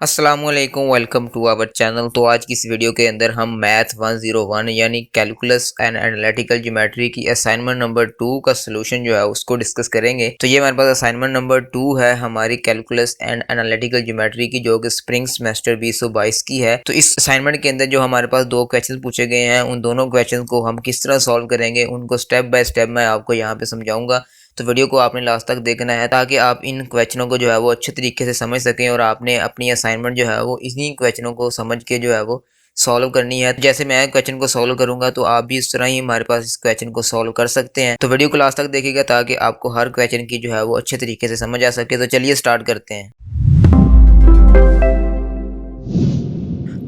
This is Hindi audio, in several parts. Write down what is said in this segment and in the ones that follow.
अस्सलामुअलैकुम, वेलकम टू आवर चैनल। तो आज की इस वीडियो के अंदर हम मैथ 101 यानी कैलकुलस एंड एनालिटिकल ज्योमेट्री की असाइनमेंट नंबर 2 का सलूशन जो है उसको डिस्कस करेंगे। तो ये हमारे पास असाइनमेंट नंबर 2 है हमारी कैलकुलस एंड एनालिटिकल ज्योमेट्री की, जो कि स्प्रिंग सेमेस्टर 2022 की है। तो इस असाइनमेंट के अंदर जो हमारे पास दो क्वेश्चन पूछे गए हैं, उन दोनों क्वेश्चन को हम किस तरह सॉल्व करेंगे उनको स्टेप बाय स्टेप मैं आपको यहाँ पे समझाऊंगा। तो वीडियो को आपने लास्ट तक देखना है ताकि आप इन क्वेश्चनों को जो है वो अच्छे तरीके से समझ सकें और आपने अपनी असाइनमेंट जो है वो इन्हीं क्वेश्चनों को समझ के जो है वो सॉल्व करनी है। जैसे मैं क्वेश्चन को सॉल्व करूंगा तो आप भी इस तरह ही हमारे पास इस क्वेश्चन को सॉल्व कर सकते हैं। तो वीडियो को लास्ट तक देखिएगा ताकि आपको हर क्वेश्चन की जो है वो अच्छे तरीके से समझ आ सके। तो चलिए स्टार्ट करते हैं।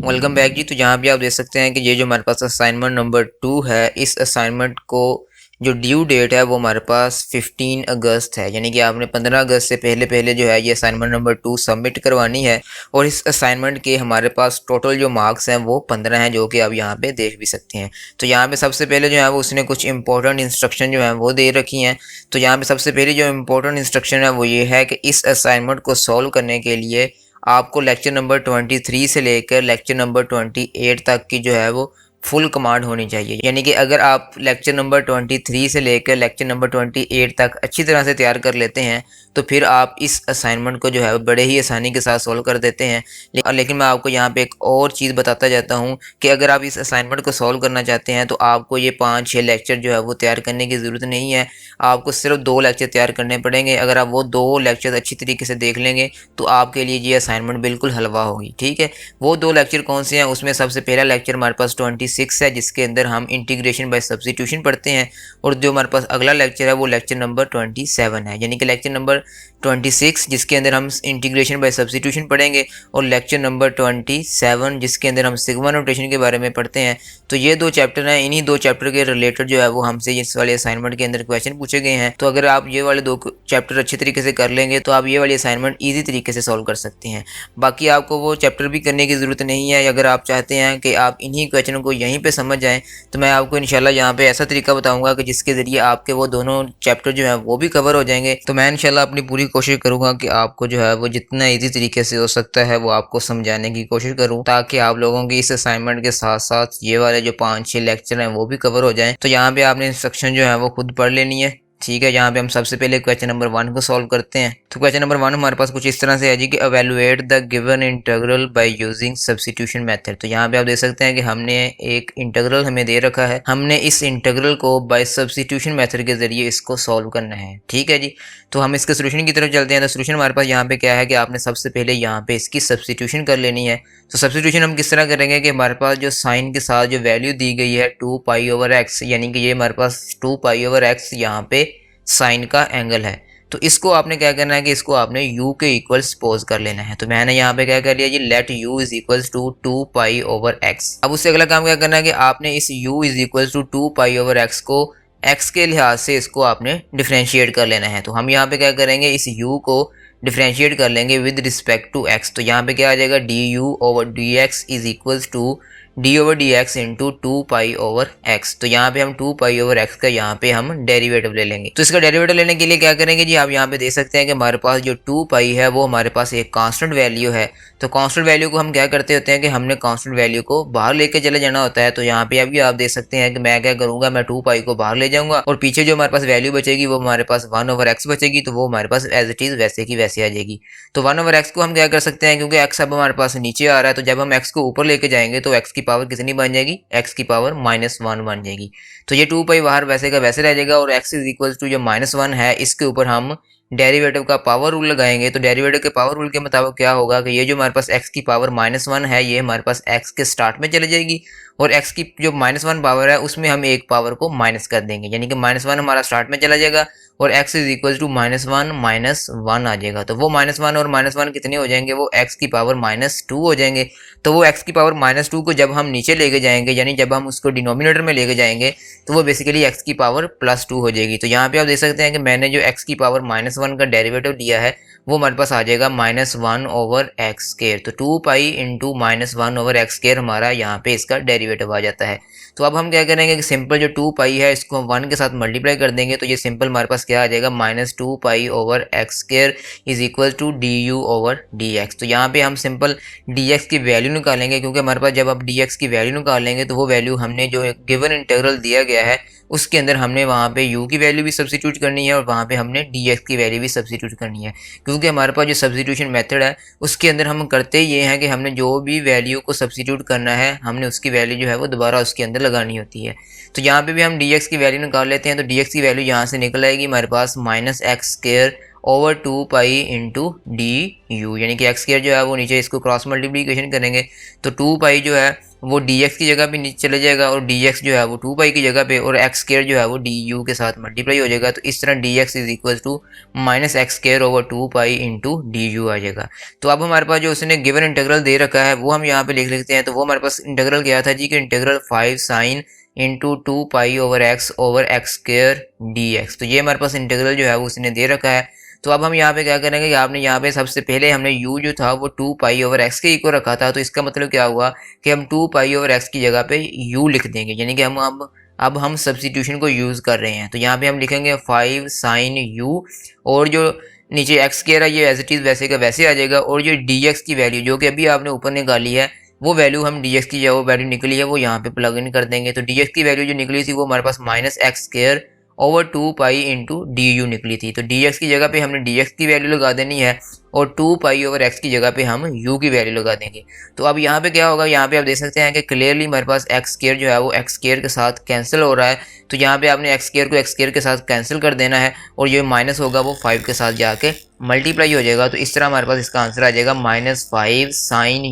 वेलकम बैक जी। तो यहाँ भी आप देख सकते हैं कि ये जो हमारे पास असाइनमेंट नंबर 2 है, इस असाइनमेंट को जो ड्यू डेट है वो हमारे पास 15 अगस्त है, यानी कि आपने 15 अगस्त से पहले जो है ये असाइनमेंट नंबर 2 सबमिट करवानी है। और इस असाइनमेंट के हमारे पास टोटल जो मार्क्स हैं वो 15 हैं, जो कि आप यहाँ पे देख भी सकते हैं। तो यहाँ पे सबसे पहले जो है वो उसने कुछ इंपॉर्टेंट इंस्ट्रक्शन जो है वो दे रखी हैं। तो यहाँ पे सबसे पहले जो इम्पोर्टेंट इंस्ट्रक्शन है वो ये है कि इस असाइनमेंट को सॉल्व करने के लिए आपको लेक्चर नंबर 23 से लेकर लेक्चर नंबर 28 तक की जो है वो फुल कमांड होनी चाहिए। यानी कि अगर आप लेक्चर नंबर 23 से लेकर लेक्चर नंबर 28 तक अच्छी तरह से तैयार कर लेते हैं तो फिर आप इस असाइनमेंट को जो है बड़े ही आसानी के साथ सॉल्व कर देते हैं। लेकिन मैं आपको यहाँ पे एक और चीज़ बताता जाता हूँ कि अगर आप इस असाइनमेंट को सॉल्व करना चाहते हैं तो आपको ये 5-6 लेक्चर जो है वो तैयार करने की ज़रूरत नहीं है। आपको सिर्फ 2 लेक्चर तैयार करने पड़ेंगे। अगर आप वो 2 लेक्चर अच्छी तरीके से देख लेंगे तो आपके लिए ये असाइनमेंट बिल्कुल हलवा होगी। ठीक है, वो 2 लेक्चर कौन से हैं? उसमें सबसे पहला लेक्चर हमारे पास 26 है, जिसके अंदर हम इंटीग्रेशन बाय सब्स्टिट्यूशन पढ़ते हैं। और जो हमारे पास अगला लेक्चर है वो लेक्चर नंबर 27 है, यानी कि लेक्चर नंबर 26 जिसके अंदर हम इंटीग्रेशन बाय सब्स्टिट्यूशन पढ़ेंगे, और लेक्चर नंबर 27 जिसके अंदर हम सिग्मा नोटेशन के बारे में पढ़ते हैं। तो ये 2 चैप्टर हैं। इन्हीं 2 चैप्टर के रिलेटेड जो है वो हमसे इस वाले असाइनमेंट के अंदर क्वेश्चन पूछे गए हैं। तो अगर आप ये वाले 2 चैप्टर अच्छे तरीके से कर लेंगे तो आप ये वाली असाइनमेंट ईजी तरीके से सॉल्व कर सकते हैं। बाकी आपको वो चैप्टर भी करने की ज़रूरत नहीं है। अगर आप चाहते हैं कि आप इन्हीं क्वेश्चनों को यहीं पे समझ जाएं तो मैं आपको इंशाल्लाह यहाँ पे ऐसा तरीका बताऊंगा कि जिसके ज़रिए आपके वो दोनों चैप्टर जो है वो भी कवर हो जाएंगे। तो मैं इंशाल्लाह अपनी पूरी कोशिश करूँगा कि आपको जो है वो जितना ईजी तरीके से हो सकता है वो आपको समझाने की कोशिश करूँ, ताकि आप लोगों की इस असाइनमेंट के साथ साथ ये वाले जो 5-6 लेक्चर हैं वो भी कवर हो जाएं। तो यहाँ पे आपने इंस्ट्रक्शन जो है वो खुद पढ़ लेनी है। ठीक है, यहाँ पे हम सबसे पहले क्वेश्चन नंबर 1 को सॉल्व करते हैं। तो क्वेश्चन नंबर 1 हमारे पास कुछ इस तरह से है जी कि evaluate the given integral by using substitution method. तो यहाँ पे आप देख सकते हैं कि हमने एक इंटीग्रल हमें दे रखा है, हमने इस इंटीग्रल को बाय सब्स्टिट्यूशन मेथड के जरिए इसको सॉल्व करना है। ठीक है जी, तो हम इसके सोल्यूशन की तरफ चलते हैं। तो सोल्यूशन हमारे पास यहाँ पे क्या है कि आपने सबसे पहले यहाँ पे इसकी सब्स्टिट्यूशन कर लेनी है। तो सब्स्टिट्यूशन हम किस तरह करेंगे कि हमारे पास जो साइन के साथ जो वैल्यू दी गई है 2π/x, यानी कि ये हमारे पास 2π/x यहाँ पे साइन का एंगल है। तो इसको आपने क्या करना है कि इसको आपने u के इक्वल सपोज कर लेना है। तो मैंने यहाँ पे क्या कर लिया जी, let u is equals to 2π/x। अब उससे अगला काम क्या करना है कि आपने इस u is equals to 2π/x को x के लिहाज से इसको आपने डिफ्रेंशिएट कर लेना है। तो हम यहाँ पे क्या करेंगे, इस u को डिफ्रेंशिएट कर लेंगे विद रिस्पेक्ट टू x। तो यहाँ पे क्या आ जाएगा, du/dx is equals to d/dx into 2π/x। तो यहाँ पे हम 2π/x का यहाँ पे हम डेरिवेटिव ले लेंगे। तो इसका डेरिवेटिव लेने के लिए क्या करेंगे जी, आप यहाँ पे देख सकते हैं कि हमारे पास जो 2π है वो हमारे पास एक कांस्टेंट वैल्यू है। तो कांस्टेंट वैल्यू को हम क्या करते होते हैं कि हमने कांस्टेंट वैल्यू को बाहर लेके चले जाना होता है। तो यहाँ पे अभी आप देख सकते हैं कि मैं क्या करूंगा, मैं 2π को बाहर ले जाऊंगा और पीछे जो हमारे पास वैल्यू बचेगी वो हमारे पास 1/x बचेगी। तो वो हमारे पास एज इट इज वैसे की वैसे आ जाएगी। तो 1/x को हम क्या कर सकते हैं, क्योंकि x अब हमारे पास नीचे आ रहा है, तो जब हम x को ऊपर लेके जाएंगे तो x की पावर कितनी बन जाएगी, x की पावर -1 बन जाएगी। तो ये 2π बाहर वैसे का वैसे रह जाएगा और x इज इक्वल टू जो -1 है इसके ऊपर हम डेरिवेटिव का पावर रूल लगाएंगे। तो डेरिवेटिव के पावर रूल के मुताबिक क्या होगा कि ये जो हमारे पास x की पावर -1 है ये हमारे पास x के स्टार्ट में चली जाएगी, और x की जो -1 पावर है उसमें हम एक पावर को माइनस कर देंगे, यानी कि -1 हमारा स्टार्ट में चला जाएगा और x इज इक्वल टू -1 आ जाएगा। तो वो -1 और -1 कितने हो जाएंगे, वो x की पावर -2 हो जाएंगे। तो वो x की पावर -2 को जब हम नीचे लेके जाएंगे, यानी जब हम उसको डिनोमिनेटर में लेके जाएंगे तो वो बेसिकली x की पावर +2 हो जाएगी। तो यहाँ पे आप देख सकते हैं कि मैंने जो x की पावर -1 का डेरिवेटिव लिया है वो हमारे पास आ जाएगा -1/x²। तो 2 पाई इंटू -1/x² हमारा यहाँ पे इसका डेरिवेटिव आ जाता है। तो अब हम क्या करेंगे कि सिंपल जो 2 पाई है इसको हम 1 के साथ मल्टीप्लाई कर देंगे, तो ये सिंपल हमारे पास क्या आ जाएगा -2 पाई/x² इज इक्वल टू du/dx। तो यहाँ पे हम सिंपल dx की वैल्यू निकालेंगे, क्योंकि हमारे पास जब आप dx की वैल्यू निकालेंगे तो वो वैल्यू हमने जो गिवन इंटीग्रल दिया गया है उसके अंदर हमने वहाँ पे u की वैल्यू भी सब्स्टिट्यूट करनी है और वहाँ पे हमने dx की वैल्यू भी सब्स्टिट्यूट करनी है। क्योंकि हमारे पास जो सब्स्टिट्यूशन मेथड है उसके अंदर हम करते ये हैं कि हमने जो भी वैल्यू को सब्स्टिट्यूट करना है हमने उसकी वैल्यू जो है वो दोबारा उसके अंदर लगानी होती है। तो यहाँ पे भी हम dx की वैल्यू निकाल लेते हैं। तो dx की वैल्यू यहाँ से निकल आएगी हमारे पास -x²/2 पाई इंटू du, यानी कि x² जो है वो नीचे इसको क्रॉस मल्टीप्लीकेशन करेंगे तो 2 पाई जो है वो dx की जगह पे नीचे चले जाएगा और dx जो है वो 2 पाई की जगह पे और x² जो है वो du के साथ मल्टीप्लाई हो जाएगा। तो इस तरह dx is equal to -x²/2 pi into du आ जाएगा। तो अब हमारे पास जो उसने गिवन इंटीग्रल दे रखा है वो हम यहाँ पे लिख लेते हैं। तो वो हमारे पास इंटीग्रल क्या था जी कि इंटीग्रल 5 sin इंटू 2 पाई/x/x² dx। तो ये हमारे पास इंटीग्रल जो है वो उसने दे रखा है। तो अब हम यहाँ पे क्या करेंगे कि आपने यहाँ पे सबसे पहले हमने u जो था वो 2 पाई/x के इक्वल रखा था। तो इसका मतलब क्या हुआ कि हम 2 पाई/x की जगह पे u लिख देंगे, यानी कि हम अब हम सब्स्टिट्यूशन को यूज़ कर रहे हैं। तो यहाँ पे हम लिखेंगे 5 sin u और जो नीचे x² है ये एज इट इज़ वैसे का वैसे आ जाएगा और जो dx की वैल्यू जो कि अभी आपने ऊपर निकाली है वो वैल्यू हम dx की जो वैल्यू निकली है वो यहाँ पे प्लग इन कर देंगे। तो dx की वैल्यू जो निकली थी वो हमारे पास -x²/2 पाई इंटू du निकली थी। तो dx की जगह पे हमने dx की वैल्यू लगा देनी है और 2 पाई/x की जगह पे हम u की वैल्यू लगा देंगे। तो अब यहाँ पे क्या होगा, यहाँ पे आप देख सकते हैं कि क्लियरली हमारे पास x² जो है वो x² के साथ कैंसिल हो रहा है। तो यहाँ पे आपने x² को x² के साथ कैंसिल कर देना है और ये माइनस होगा वो 5 के साथ जाके मल्टीप्लाई हो जाएगा। तो इस तरह हमारे पास इसका आंसर आ जाएगा -5 sin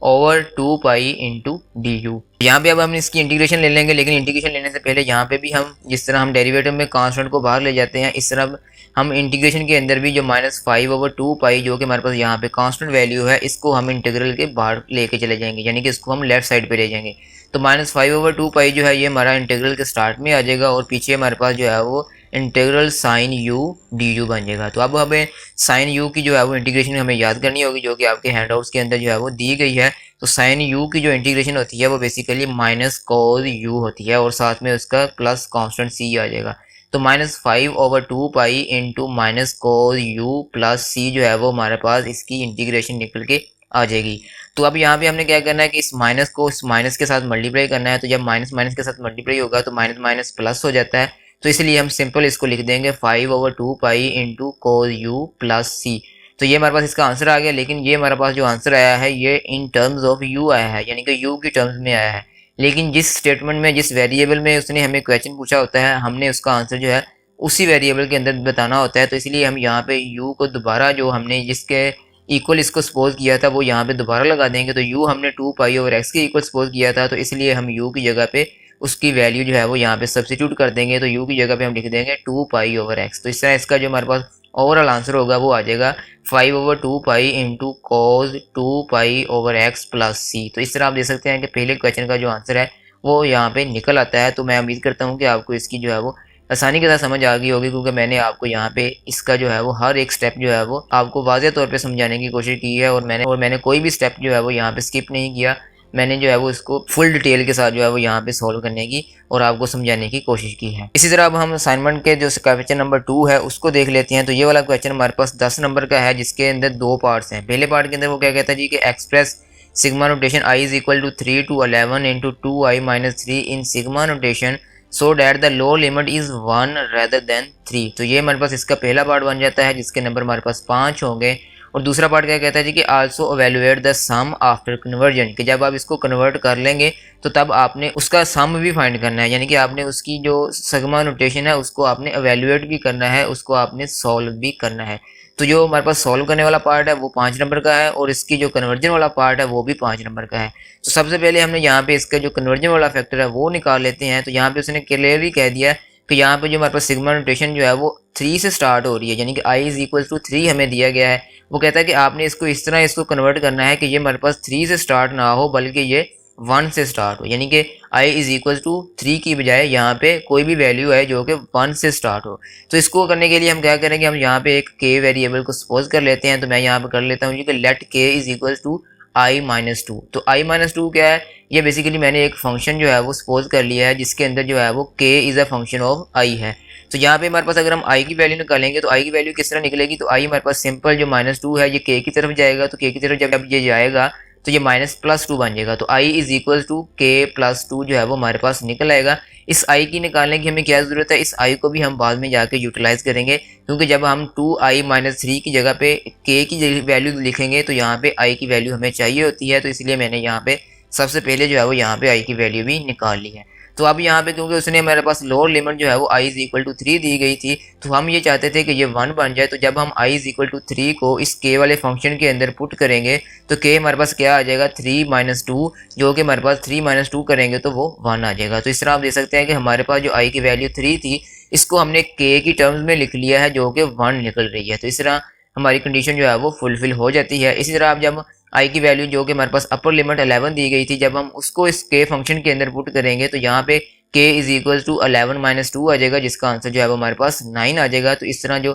u/2 पाई इंटू du। यहाँ पे अब हम इसकी इंटीग्रेशन ले लेंगे, लेकिन इंटीग्रेशन लेने से पहले यहाँ पे भी हम जिस तरह हम डेरिवेटिव में कांस्टेंट को बाहर ले जाते हैं इस तरह हम इंटीग्रेशन के अंदर भी जो -5/2 पाई जो कि हमारे पास यहाँ पे कांस्टेंट वैल्यू है इसको हम इंटीग्रल के बाहर लेके चले जाएंगे, यानी कि इसको हम लेफ्ट साइड पे ले जाएंगे। तो -5/2 पाई जो है ये हमारा इंटीग्रल के स्टार्ट में आ जाएगा और पीछे हमारे पास जो है वो इंटीग्रल sin u du बन जाएगा। तो अब हमें sin u की जो है वो इंटीग्रेशन हमें याद करनी होगी जो कि आपके हैंडआउट्स के अंदर जो है वो दी गई है। तो sin u की जो इंटीग्रेशन होती है वो बेसिकली -cos u होती है और साथ में उसका प्लस कांस्टेंट c आ जाएगा। तो -5/2 pi into -cos u plus c जो है वो हमारे पास इसकी इंटीग्रेशन निकल के आ जाएगी। तो अब यहाँ पे हमने क्या करना है कि इस माइनस को इस माइनस के साथ मल्टीप्लाई करना है। तो जब माइनस माइनस के साथ मल्टीप्लाई होगा तो माइनस माइनस प्लस हो जाता है। तो इसलिए हम सिंपल इसको लिख देंगे 5/2 pi into cos u plus C. तो ये हमारे पास इसका आंसर आ गया, लेकिन ये हमारे पास जो आंसर आया है ये इन टर्म्स ऑफ u आया है, यानी कि u की टर्म्स में आया है। लेकिन जिस स्टेटमेंट में जिस वेरिएबल में उसने हमें क्वेश्चन पूछा होता है हमने उसका आंसर जो है उसी वेरिएबल के अंदर बताना होता है। तो इसलिए हम यहाँ पे u को दोबारा जो हमने जिसके इक्वल इसको सपोज किया था वो यहाँ पे दोबारा लगा देंगे। तो u हमने 2 पाई/x के इक्वल सपोज किया था, तो इसलिए हम u की जगह पे उसकी वैल्यू जो है वो यहाँ पे सब्स्टिट्यूट कर देंगे। तो u की जगह पे हम लिख देंगे 2 पाई/x। तो इस तरह इसका जो हमारे पास ओवरऑल आंसर होगा वो आ जाएगा 5/2 pi into cos 2 पाई/x plus C. तो इस तरह आप देख सकते हैं कि पहले क्वेश्चन का जो आंसर है वो यहाँ पे निकल आता है। तो मैं उम्मीद करता हूँ कि आपको इसकी जो है वो आसानी के साथ समझ आ गई होगी, क्योंकि मैंने आपको यहाँ पे इसका जो है वो हर एक स्टेप जो है वो आपको वाज़ेह तौर पे समझाने की कोशिश की है और मैंने कोई भी स्टेप जो है वो यहाँ पे स्किप नहीं किया। मैंने जो है वो इसको फुल डिटेल के साथ जो है वो यहाँ पे सॉल्व करने की और आपको समझाने की कोशिश की है। इसी तरह अब हम असाइनमेंट के जो क्वेश्चन नंबर 2 है उसको देख लेते हैं। तो ये वाला क्वेश्चन हमारे पास 10 नंबर का है जिसके अंदर 2 पार्ट्स हैं। पहले पार्ट के अंदर वो क्या कहता है जी कि express sigma notation i is equal to 3 to 11 into 2i minus 3 in sigma notation so that the lower limit is 1 rather than 3। तो ये हमारे पास इसका पहला पार्ट बन जाता है जिसके नंबर हमारे पास 5 होंगे। और दूसरा पार्ट क्या कहता है जी कि also evaluate the sum after conversion, कि जब आप इसको कन्वर्ट कर लेंगे तो तब आपने उसका सम भी फाइंड करना है, यानी कि आपने उसकी जो सिग्मा नोटेशन है उसको आपने एवेलुएट भी करना है, उसको आपने सॉल्व भी करना है। तो जो हमारे पास सॉल्व करने वाला पार्ट है वो 5 नंबर का है और इसकी जो कन्वर्जन वाला पार्ट है वो भी 5 नंबर का है। तो सबसे पहले हमने यहाँ पे इसका जो कन्वर्जन वाला फैक्टर है वो निकाल लेते हैं। तो यहाँ पे उसने क्लियरली कह दिया कि यहाँ पे जो हमारे पास सिग्मा नोटेशन जो है वो 3 से स्टार्ट हो रही है, यानी कि i इज इक्वल टू 3 हमें दिया गया है। वो कहता है कि आपने इसको इस तरह इसको कन्वर्ट करना है कि ये हमारे पास 3 से स्टार्ट ना हो बल्कि ये 1 से स्टार्ट हो, यानी कि i इज इक्वल टू 3 की बजाय यहाँ पे कोई भी वैल्यू है जो कि 1 से स्टार्ट हो। तो इसको करने के लिए हम क्या करेंगे, हम यहाँ पे एक k वेरिएबल को सपोज कर लेते हैं। तो मैं यहाँ पे कर लेता हूँ जी कि let k is equal to i-2। तो i-2 क्या है, ये बेसिकली मैंने एक फंक्शन जो है वो सपोज कर लिया है जिसके अंदर जो है वो k is a function of i है। तो यहाँ पे हमारे पास अगर हम i की वैल्यू निकालेंगे तो i की वैल्यू किस तरह निकलेगी, तो i हमारे पास सिंपल जो -2 है ये k की तरफ जाएगा, तो k की तरफ जब ये जाएगा तो ये -+2 बन जाएगा। तो i is equal to k+2 जो है वो हमारे पास निकल आएगा। इस i की निकालने की हमें क्या ज़रूरत है, इस i को भी हम बाद में जाके यूटिलाइज करेंगे, क्योंकि जब हम 2i-3 की जगह पे k की वैल्यू लिखेंगे तो यहाँ पे i की वैल्यू हमें चाहिए होती है। तो इसलिए मैंने यहाँ पे सबसे पहले जो है वो यहाँ पे i की वैल्यू भी निकाल ली है। तो अब यहाँ पे क्योंकि उसने हमारे पास लोअर लिमिट जो है वो i इज इक्वल टू 3 दी गई थी, तो हम ये चाहते थे कि ये 1 बन जाए। तो जब हम i इज इक्वल टू 3 को इस k वाले फंक्शन के अंदर पुट करेंगे तो k हमारे पास क्या आ जाएगा 3-2, जो कि हमारे पास 3-2 करेंगे तो वो 1 आ जाएगा। तो इस तरह आप देख सकते हैं कि हमारे पास जो i की वैल्यू 3 थी इसको हमने k की टर्म्स में लिख लिया है जो कि 1 निकल रही है। तो इस तरह हमारी कंडीशन जो है वो फुलफिल हो जाती है। इसी तरह आप जब i की वैल्यू जो कि हमारे पास अपर लिमिट 11 दी गई थी, जब हम उसको इस k फंक्शन के अंदर पुट करेंगे तो यहाँ पे k इज इक्वल टू 11-2 आ जाएगा, जिसका आंसर जो है वो हमारे पास 9 आ जाएगा। तो इस तरह जो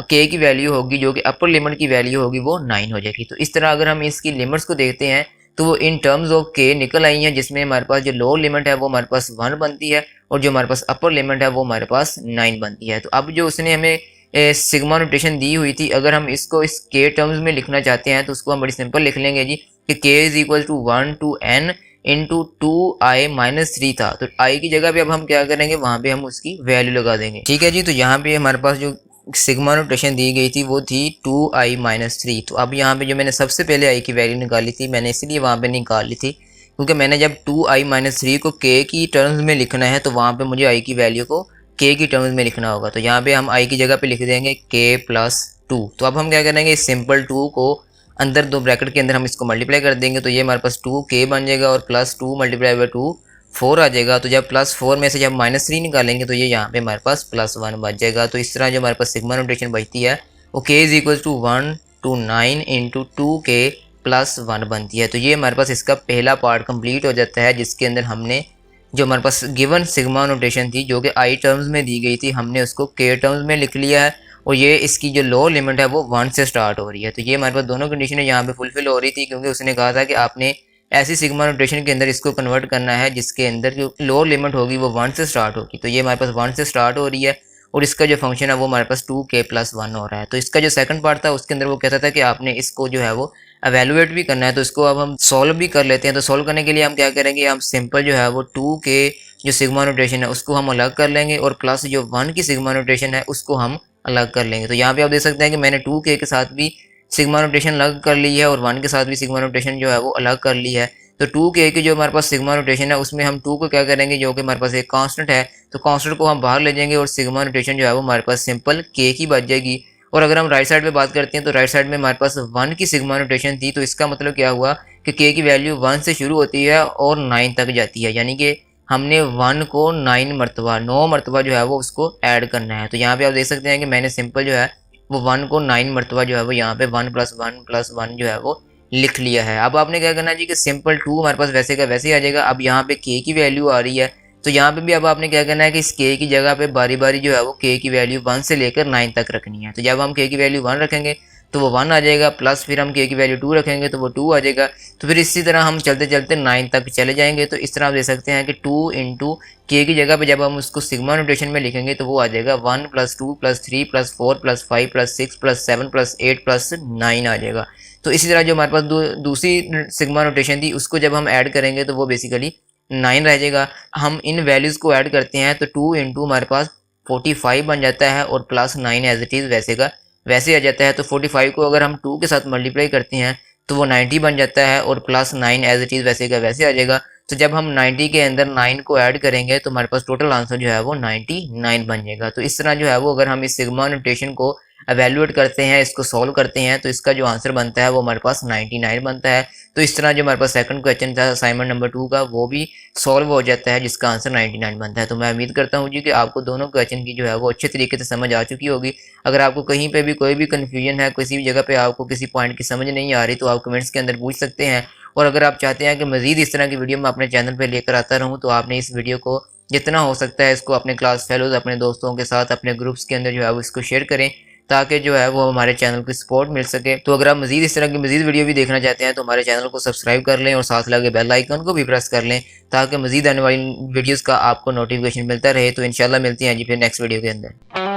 k की वैल्यू होगी जो कि अपर लिमिट की वैल्यू होगी वो 9 हो जाएगी। तो इस तरह अगर हम इसकी लिमिट्स को देखते हैं तो वो इन टर्म्स ऑफ k निकल आई हैं, जिसमें हमारे पास जो लोअर लिमिट है वो हमारे पास 1 बनती है और जो हमारे पास अपर लिमिट है वो हमारे पास 9 बनती है। तो अब जो उसने हमें सिग्मा नोटेशन दी हुई थी, अगर हम इसको इस k टर्म्स में लिखना चाहते हैं तो उसको हम बड़ी सिंपल लिख लेंगे जी कि k is equal to 1 to n into 2i-3 था। तो i की जगह पे अब हम क्या करेंगे, वहाँ पे हम उसकी वैल्यू लगा देंगे। ठीक है जी, तो यहाँ पे हमारे पास जो सिग्मा नोटेशन दी गई थी वो थी 2i-3। तो अब यहाँ पे जो मैंने सबसे पहले i की वैल्यू निकाली थी मैंने इसलिए वहाँ पे निकाल ली थी क्योंकि मैंने जब 2i-3 को k की टर्म्स में लिखना है तो वहाँ पे मुझे i की वैल्यू को k की टर्म्स में लिखना होगा। तो यहाँ पे हम i की जगह पे लिख देंगे k+2। तो अब हम क्या करेंगे, इस सिंपल 2 को अंदर दो ब्रैकेट के अंदर हम इसको मल्टीप्लाई कर देंगे तो ये हमारे पास 2k बन जाएगा और +2 मल्टीप्लाई बाई 2 4 आ जाएगा। तो जब +4 में से जब -3 निकालेंगे तो ये यहाँ पे हमारे पास +1 बच जाएगा। तो इस तरह जो हमारे पास सिग्मा नोटेशन बचती है वो k is equal to 1 to 9 into 2k+1 बनती है। तो ये हमारे पास इसका पहला पार्ट कंप्लीट हो जाता है, जिसके अंदर हमने जो हमारे पास गिवन सिग्मा नोटेशन थी जो कि i टर्म्स में दी गई थी हमने उसको k टर्म्स में लिख लिया है और ये इसकी जो लोअर लिमिट है वो 1 से स्टार्ट हो रही है। तो ये हमारे पास दोनों कंडीशनें यहाँ पे फुलफिल हो रही थी, क्योंकि उसने कहा था कि आपने ऐसी सिग्मा नोटेशन के अंदर इसको कन्वर्ट करना है जिसके अंदर जो लोअर लिमिट होगी वो 1 से स्टार्ट होगी। तो ये हमारे पास 1 से स्टार्ट हो रही है और इसका जो फंक्शन है वो हमारे पास 2k+1 हो रहा है। तो इसका जो सेकंड पार्ट था उसके अंदर वो कहता था कि आपने इसको जो है वो एवेलुएट भी करना है। तो इसको अब हम सॉल्व भी कर लेते हैं। तो सॉल्व करने के लिए हम क्या करेंगे, हम सिंपल जो है वो 2k जो सिग्मा नोटेशन है उसको हम अलग कर लेंगे और प्लस जो 1 की सिग्मा नोटेशन है उसको हम अलग कर लेंगे। तो यहाँ पे आप देख सकते हैं कि मैंने 2k के साथ भी सिग्मा नोटेशन अलग कर ली है और 1 के साथ भी सिग्मा नोटेशन जो है वो अलग कर ली है। तो 2k की जो हमारे पास सिग्मा नोटेशन है उसमें हम 2 को क्या करेंगे, जो कि हमारे पास एक कांस्टेंट है तो कांस्टेंट को हम बाहर ले जाएंगे और सिग्मा नोटेशन जो है वो हमारे पास सिंपल k की बच जाएगी। और अगर हम राइट साइड पे बात करते हैं तो राइट साइड में हमारे पास 1 की सिग्मा नोटेशन थी। तो इसका मतलब क्या हुआ कि k की वैल्यू 1 से शुरू होती है और 9 तक जाती है, यानी कि हमने 1 को 9 मरतबा जो है वो उसको ऐड करना है। तो यहाँ पे आप देख सकते हैं कि मैंने सिंपल जो है वो 1 को 9 मरतबा जो है वो यहाँ पे 1+1+1 जो है वो लिख लिया है। अब आपने क्या करना है जी कि सिंपल 2 हमारे पास वैसे का वैसे ही आ जाएगा। अब यहाँ पे k की वैल्यू आ रही है तो यहाँ पे भी अब आपने क्या करना है कि इस k की जगह पे बारी बारी जो है वो k की वैल्यू 1 से लेकर 9 तक रखनी है। तो जब हम k की वैल्यू 1 रखेंगे तो वो 1 आ जाएगा, प्लस फिर हम k की वैल्यू 2 रखेंगे तो वो 2 आ जाएगा। तो फिर इसी तरह हम चलते चलते 9 तक चले जाएंगे। तो इस तरह आप देख सकते हैं कि 2 इंटू k की जगह पे जब हम उसको सिग्मा नोटेशन में लिखेंगे तो वो आ जाएगा 1 + 2 + 3 + 4 + 5 + 6 + 7 + 8 + 9 आ जाएगा। तो इसी तरह जो हमारे पास दूसरी सिग्मा नोटेशन थी उसको जब हम ऐड करेंगे तो वो बेसिकली 9 रह जाएगा। हम इन वैल्यूज़ को ऐड करते हैं तो 2 इंटू हमारे पास 45 बन जाता है और +9 एज इट इज़ वैसे का वैसे आ जाता है। तो 45 को अगर हम 2 के साथ मल्टीप्लाई करते हैं तो वो 90 बन जाता है और +9 एज इट इज़ वैसे का वैसे आ जाएगा। तो जब हम 90 के अंदर 9 को ऐड करेंगे तो हमारे पास टोटल आंसर जो है वो 99 बन जाएगा। तो इस तरह जो है वो अगर हम इस सिग्मा नोटेशन को एवेल्युएट करते हैं, इसको सॉल्व करते हैं तो इसका जो आंसर बनता है वो हमारे पास 99 बनता है। तो इस तरह जो हमारे पास सेकंड क्वेश्चन था असाइनमेंट नंबर 2 का वो भी सॉल्व हो जाता है जिसका आंसर 99 बनता है। तो मैं उम्मीद करता हूँ जी कि आपको दोनों क्वेश्चन की जो है वो अच्छे तरीके से समझ आ चुकी होगी। अगर आपको कहीं पे भी कोई भी कन्फ्यूजन है, किसी भी जगह पे आपको किसी पॉइंट की समझ नहीं आ रही तो आप कमेंट्स के अंदर पूछ सकते हैं और अगर आप चाहते हैं कि मज़ीद इस तरह की वीडियो मैं अपने चैनल पर लेकर आता रहूँ तो आपने इस वीडियो को जितना हो सकता है इसको अपने क्लास फेलोज, अपने दोस्तों के साथ, अपने ग्रुप्स के अंदर जो है वो इसको शेयर करें ताकि जो है वो हमारे चैनल को सपोर्ट मिल सके। तो अगर आप मज़ीद इस तरह की मज़ीद वीडियो भी देखना चाहते हैं तो हमारे चैनल को सब्सक्राइब कर लें और साथ लगे बेल आइकन को भी प्रेस कर लें ताकि मज़ीद आने वाली वीडियोज़ का आपको नोटिफिकेशन मिलता रहे। तो इंशाल्लाह मिलती हैं जी फिर नेक्स्ट वीडियो के अंदर।